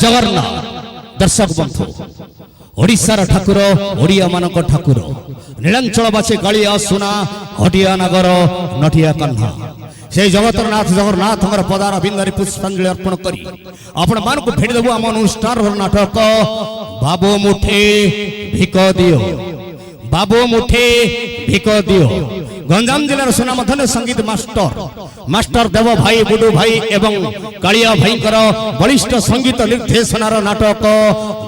जगन्नाथ। दर्शक बंधु ओडिशार ठाकुर ओडिया मानक ठाकुर नीलांचलवासी कालिया सुना हटिया नगर नटिया कन्हा से जगतर नाथ जगन्नाथ पदार बिंदारी पुष्पांजलि अर्पण करी आपण मान को भेट देबु आम अनुष्ठान नाटक बाबू मुठे भिक दियो। बाबू मुठे भिक दियो गंजाम जिलार सुनामधन्य संगीत मास्टर देव भाई बुडू भाई एवं कालिया भाई बलिष्ठ संगीत निर्देशनार नाटक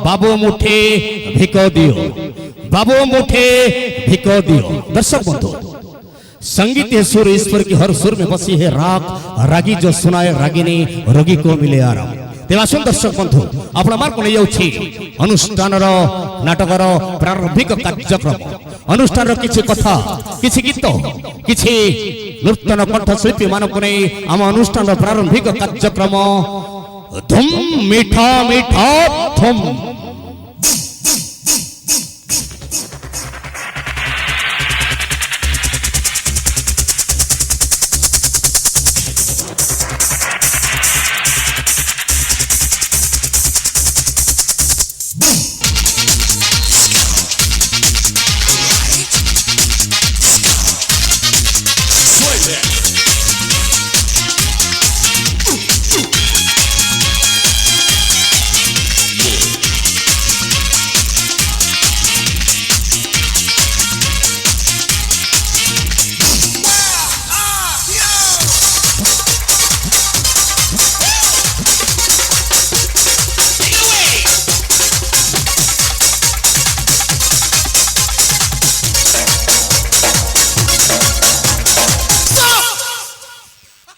बाबू मुठे भिक दियो। बाबू मुठे भिक दियो। दर्शक बंधु संगीत है सुर, ईश्वर की हर सुर में बसी है राग, रागी जो सुनाए रागिनी रोगी को मिले आराम। तेवासन दर्शक बंधु आपण मार को नहीं अनुष्ठान नाटकर प्रारंभिक कार्यक्रम अनुष्ठान किछि कथा किछि गीत किछि नूतन कंठशिल्पी मानक नहीं आम अनुष्ठान प्रारंभिक कार्यक्रम धुम मीठा मीठा धुम।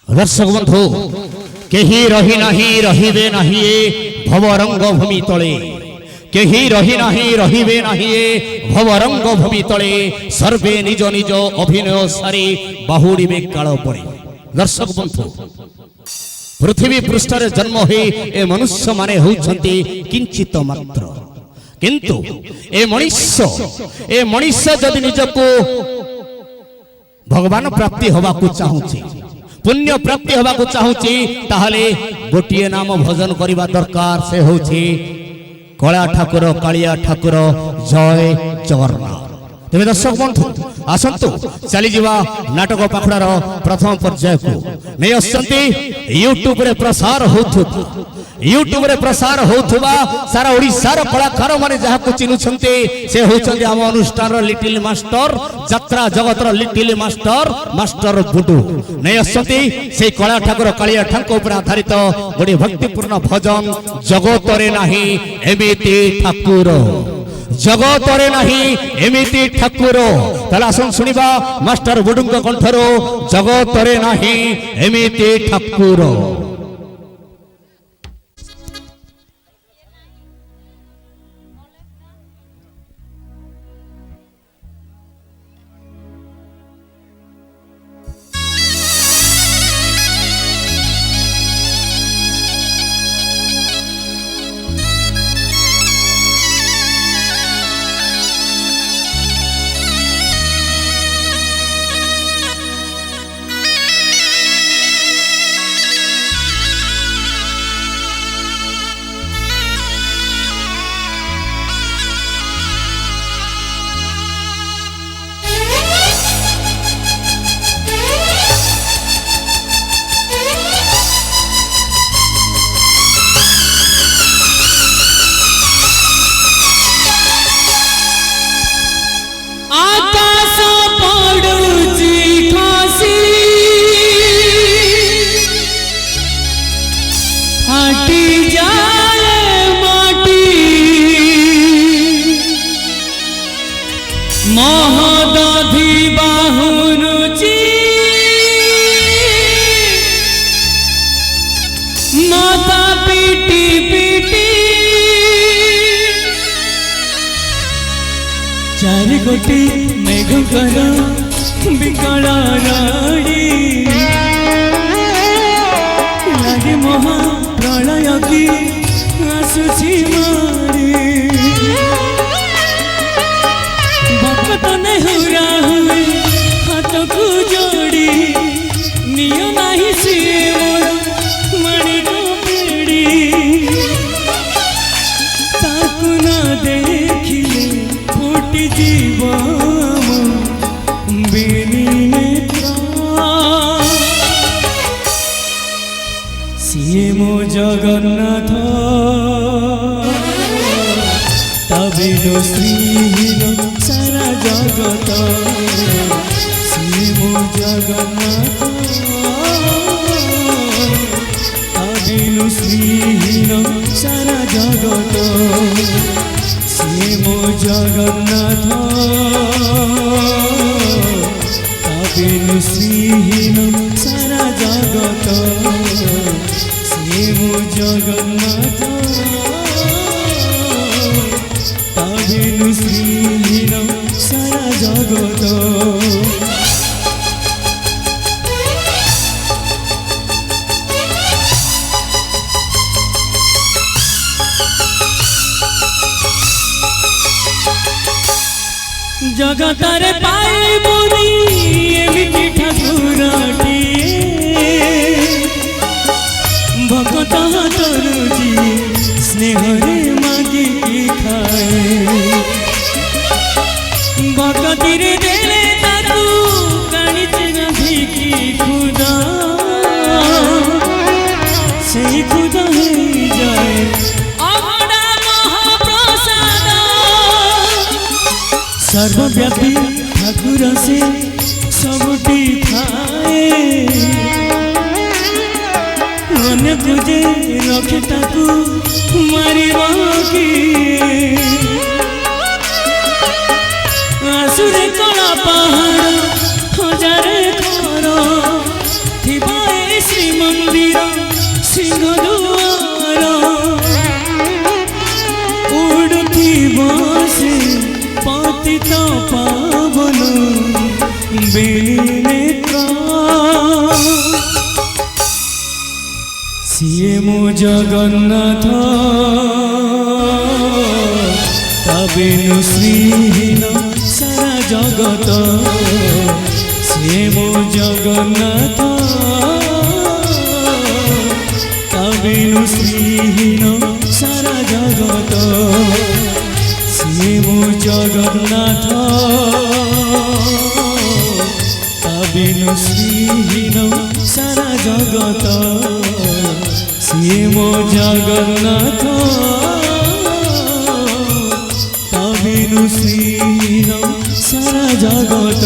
दर्शक बंधु केही रही नाही रहिबे नाही भवरंग भूमि तले केही रही नाही रहिबे नाही भवरंग भूमि तले सर्वे निज निज अभिनय सारी बाहुड़ीबे काल पड़े। दर्शक बंधु पृथ्वी पृष्ठरे जन्म हो ए मनुष्य माने होउछंती किंचित मात्र किंतु ए मनुष्य जदि निजको भगवान प्राप्ति होबा को चाहूची पुण्य प्राप्ति होबा को चाहूची ताहले गोटिए नाम भजन करिबा दरकार से होची कला ठाकुर कालिया ठाकुर जय जगन्नाथ। तेरे दर्शक बंधु आसंतु चली जीवा नाटक पाखुड़ार प्रथम पर्याय को नहीं आसंती यूट्यूब रे प्रसार होथुबा सारा ओडिशार कलाकार माने जहा को चिनुछंती से होचंती हम अनुष्ठान लिटिल मास्टर यात्रा जगतर लिटिल मास्टर बुडू नहीं आसंती से कला ठाकुर कालिया ठाकुर पर आधारित गोटे भक्तिपूर्ण भजन जगतरे नाही एमिति ठाकुर जगतरे नहीं एमिति ठाकुर। ताला आसन सुनिबा मास्टर बुडुंग कंठरो जगतरे नहीं एमिति ठाकुर। गोटी मेघ कर बिकला राड़ी लगे महा प्रलय की आसुची मारी भक्त नेहुरा हुए हाथ को जोड़ी नियो नाही से मोर मणि को पेड़ी জগন্নাথ তবিনো শ্রীহীন সারা জগত শ্রী মো জগন্নাথ তবিনো শ্রীহীন সারা জগত শ্রী মো জগন্নাথ তবিনো শ্রীহীন সারা জগত শ্রী মো জগন্নাথ তবিনো শ্রীহীন সারা জগত জগতরে পাইবুনি এমিতি ঠাকুরটিয়ে ভক্ত হাতରୁ ଯିଏ ସ୍ନେହରେ ମାଗିକି ଖାଏ ଭଗତିରେ ଦେଲେ ତାକୁ କାଣିଚେ ଗାଧିକି ଖୁଦା ସେଇ ଖୁଦା ହେଇଯାଏ ଅଭଡ଼ା ମହାପ୍ରସାଦ सर्वव्यापी ठाकुर से सबुटी थाए मन पूजे रखे ताकू मारी आसुरे कला पहाड़ हजारे घर थिबा ए श्री मंदिर सिंह दुआर उड़ुथिबा से पतित पावन बेनेत्र सिए मो जगन्नाथ तबिनु श्रीहीन सारा जगत सिए मो जगन्नाथ तबिनु श्रीहीन सारा जगत श्री मो जगन्नाथ तबिनु श्रीहीन सारा जगत श्री मो जगन्नाथ तबिनु श्रीहीन सारा जगत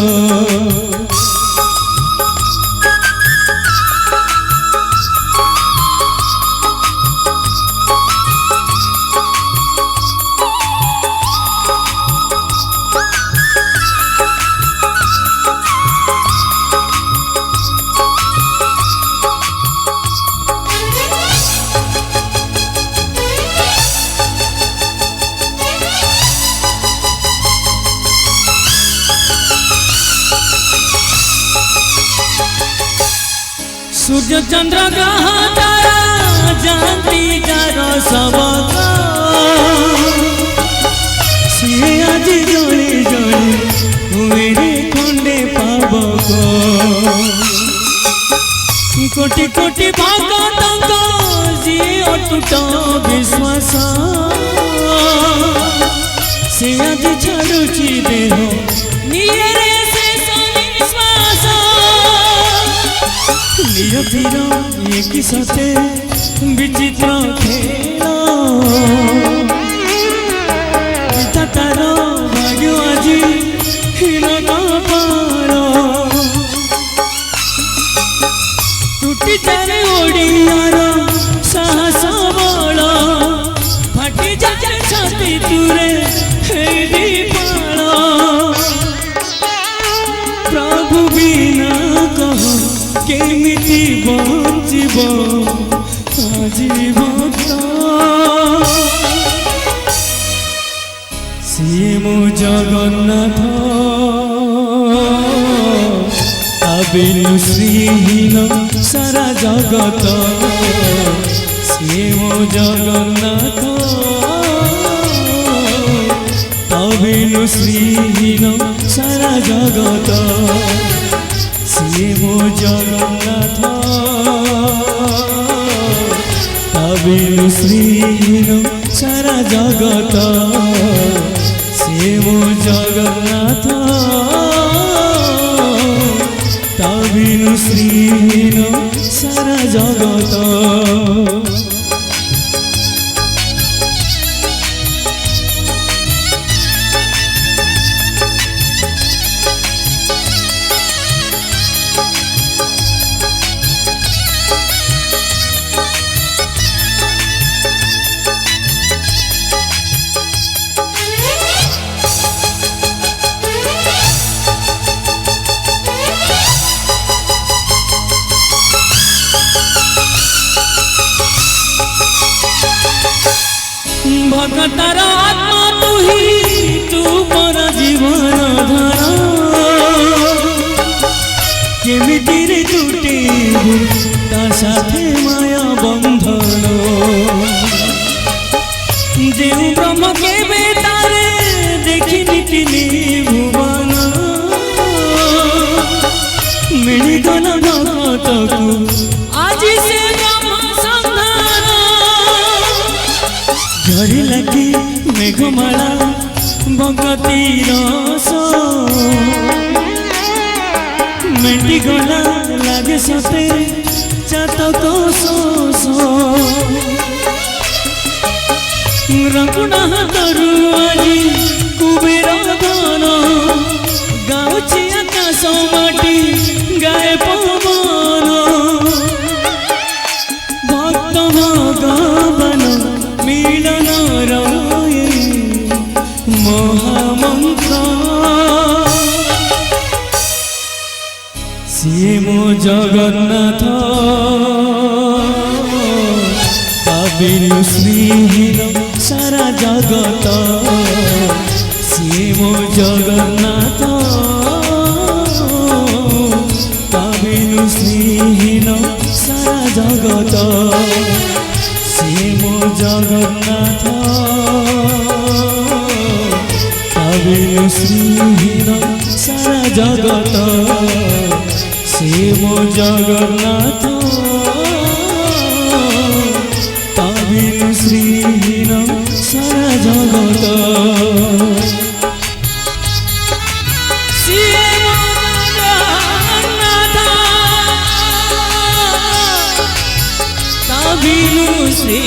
सूर्य चंद्र ग्रह तारा जानती जार सबक सी आज जड़े जड़े हुए खंडे पावक कोटि कोटि भगत जी अटूट विश्वास से आज छाड़ुची देह निये नियतिर एक साथे विचित्र खेल तार भाग्य आज हीन पार टूटी जाए ओडियार साहस बल फाटी जाए छाती तुरे पाल प्रभु बिना कह केमिति बंचिब आजी भक्त सिए मो जगन्नाथ तबिनु श्रीहीन सारा जगत सिए मो जगन्नाथ तबिनु श्रीहीन सारा जगत श्री मो जगन्नाथ तबिनु श्रीहीन सारा जगत श्री मो जगन्नाथ तबिनु श्रीहीन सारा जगत भगतार आत्मा तू पर जीवन धारा केमिति रे जुटेबु ता साथे माया बंधन जे ब्रह्म केबे तारे देखिनि तिनि भुवन मिलिगला भगतकु आज से ब्रह्म संधान झरी लगी मेघमाला भगती रस मेटी गला लागे सते चातक शोष रकुणा हाथरू आजी कुबेर धन गाउछि आकाश माटी गाए पवन भक्त भगवान मिलन रये महामंत्र सिए मो जगन्नाथ पाबिनु श्रीहीन सारा जगत सिए मो जगन्नाथ पाबिनु श्रीहीन सारा जगत सिए मो जगन्नाथ पाबिनु श्रीहीन सारा जगत से मो जगन्नाथ पाबिनु श्रीहीन सारा जगत से मो जगन्नाथ पाबिनु श्री